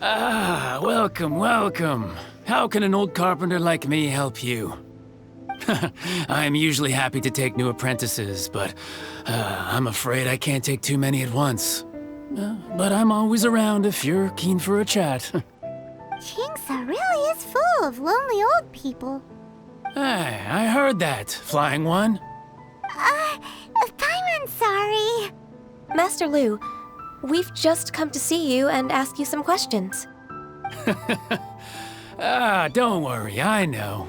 Ah, welcome, welcome. How can an old carpenter like me help you? I'm usually happy to take new apprentices, but I'm afraid I can't take too many at once. But I'm always around if you're keen for a chat. Chingsa really is full of lonely old people. Hey, I heard that, Flying One. Paimon's sorry. Master Lu, we've just come to see you and ask you some questions. Don't worry, I know.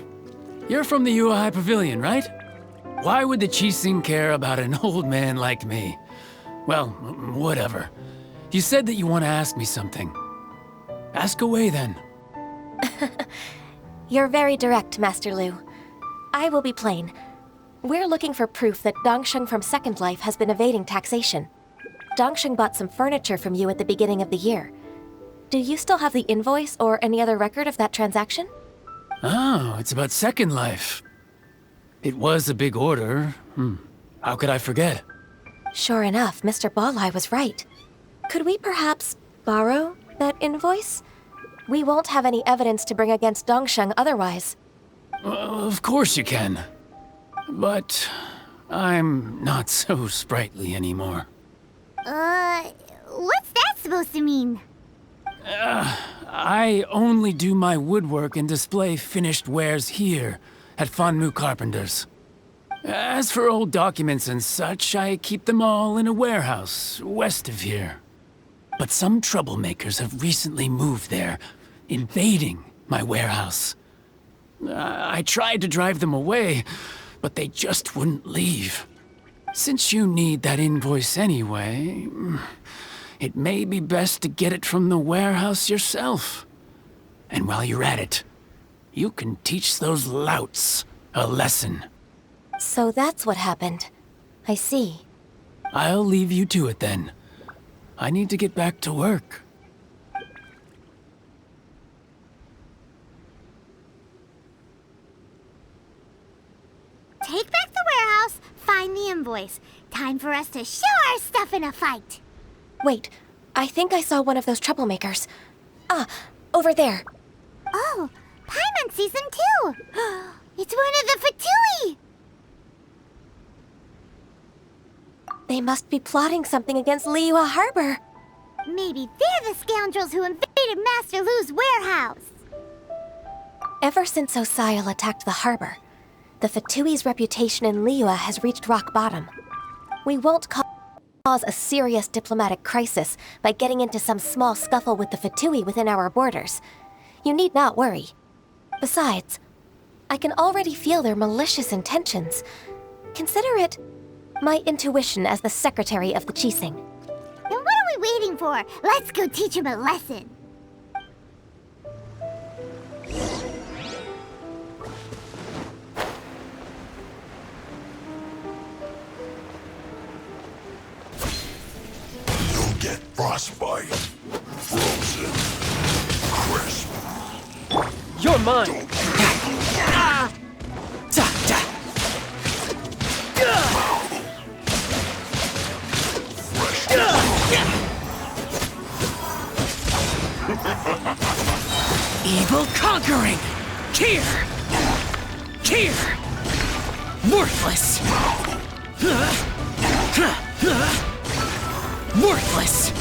You're from the Yuehai Pavilion, right? Why would the Qixing care about an old man like me? Well, whatever. You said that you want to ask me something. Ask away, then. You're very direct, Master Lu. I will be plain. We're looking for proof that Dongsheng from Second Life has been evading taxation. Dongsheng bought some furniture from you at the beginning of the year. Do you still have the invoice or any other record of that transaction? Oh, it's about Second Life. It was a big order. How could I forget? Sure enough, Mr. Balai was right. Could we perhaps borrow that invoice? We won't have any evidence to bring against Dongsheng otherwise. Of course you can. But I'm not so sprightly anymore. What's that supposed to mean? I only do my woodwork and display finished wares here at Fanmu Carpenters. As for old documents and such, I keep them all in a warehouse west of here. But some troublemakers have recently moved there, invading my warehouse. I tried to drive them away, but they just wouldn't leave. Since you need that invoice anyway, it may be best to get it from the warehouse yourself. And while you're at it, you can teach those louts a lesson. So that's what happened. I see. I'll leave you to it then. I need to get back to work. Take back the warehouse, find the invoice. Time for us to show our stuff in a fight. Wait, I think I saw one of those troublemakers. Ah, over there. Oh, Paimon sees them too. It's one of the Fatui. They must be plotting something against Liyue Harbor. Maybe they're the scoundrels who invaded Master Lu's warehouse. Ever since Osile attacked the harbor, the Fatui's reputation in Liyue has reached rock bottom. We won't cause a serious diplomatic crisis by getting into some small scuffle with the Fatui within our borders. You need not worry. Besides, I can already feel their malicious intentions. Consider it my intuition as the secretary of the Qixing. Then what are we waiting for? Let's go teach him a lesson. You'll get frostbite. Frozen. Crisp. You're mine! Evil conquering! Here! Worthless! Worthless!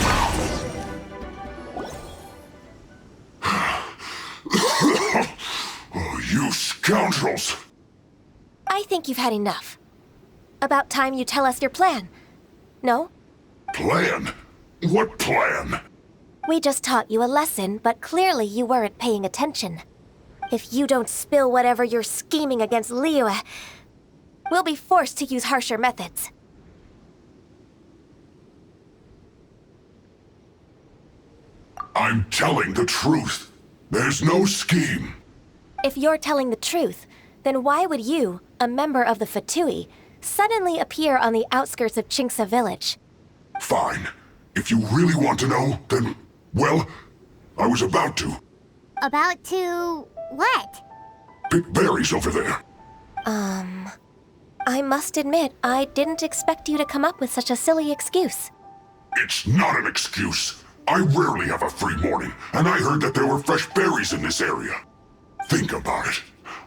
Oh, you scoundrels! I think you've had enough. About time you tell us your plan. No? Plan? What plan? We just taught you a lesson, but clearly you weren't paying attention. If you don't spill whatever you're scheming against Liyue, we'll be forced to use harsher methods. I'm telling the truth. There's no scheme. If you're telling the truth, then why would you, a member of the Fatui, suddenly appear on the outskirts of Chingsa village? Fine. If you really want to know, then, well, I was about to. About to... what? Pick berries over there. I must admit, I didn't expect you to come up with such a silly excuse. It's not an excuse. I rarely have a free morning, and I heard that there were fresh berries in this area. Think about it.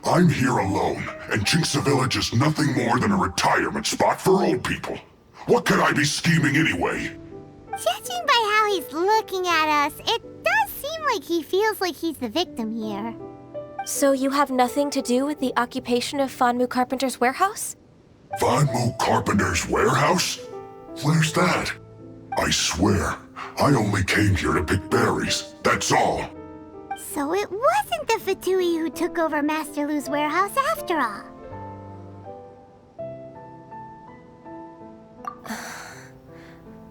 I'm here alone, and Chinxa Village is nothing more than a retirement spot for old people. What could I be scheming anyway? Judging by how he's looking at us, it does seem like he feels like he's the victim here. So you have nothing to do with the occupation of Fanmu Carpenter's warehouse? Fanmu Carpenter's warehouse? Where's that? I swear, I only came here to pick berries, that's all. So it wasn't the Fatui who took over Master Lu's warehouse after all.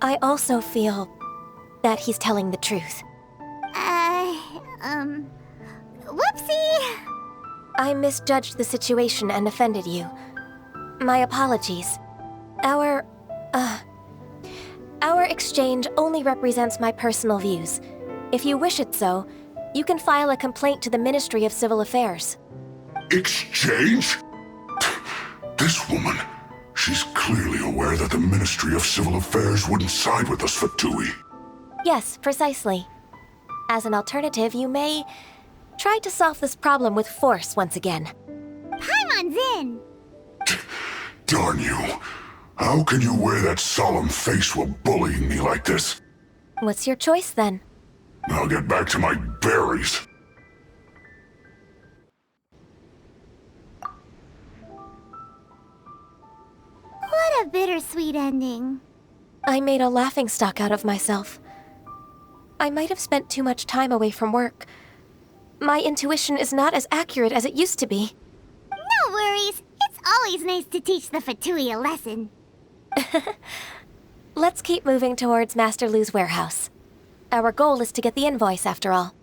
I also feel that he's telling the truth. Whoopsie! I misjudged the situation and offended you. My apologies. Our exchange only represents my personal views. If you wish it so, you can file a complaint to the Ministry of Civil Affairs. Exchange? This woman, she's clearly aware that the Ministry of Civil Affairs wouldn't side with us, Fatui. Yes, precisely. As an alternative, you may try to solve this problem with force once again. Paimon's in! Darn you. How can you wear that solemn face while bullying me like this? What's your choice then? I'll get back to my berries. What a bittersweet ending. I made a laughingstock out of myself. I might have spent too much time away from work. My intuition is not as accurate as it used to be. No worries. It's always nice to teach the Fatui a lesson. Let's keep moving towards Master Lu's warehouse. Our goal is to get the invoice, after all.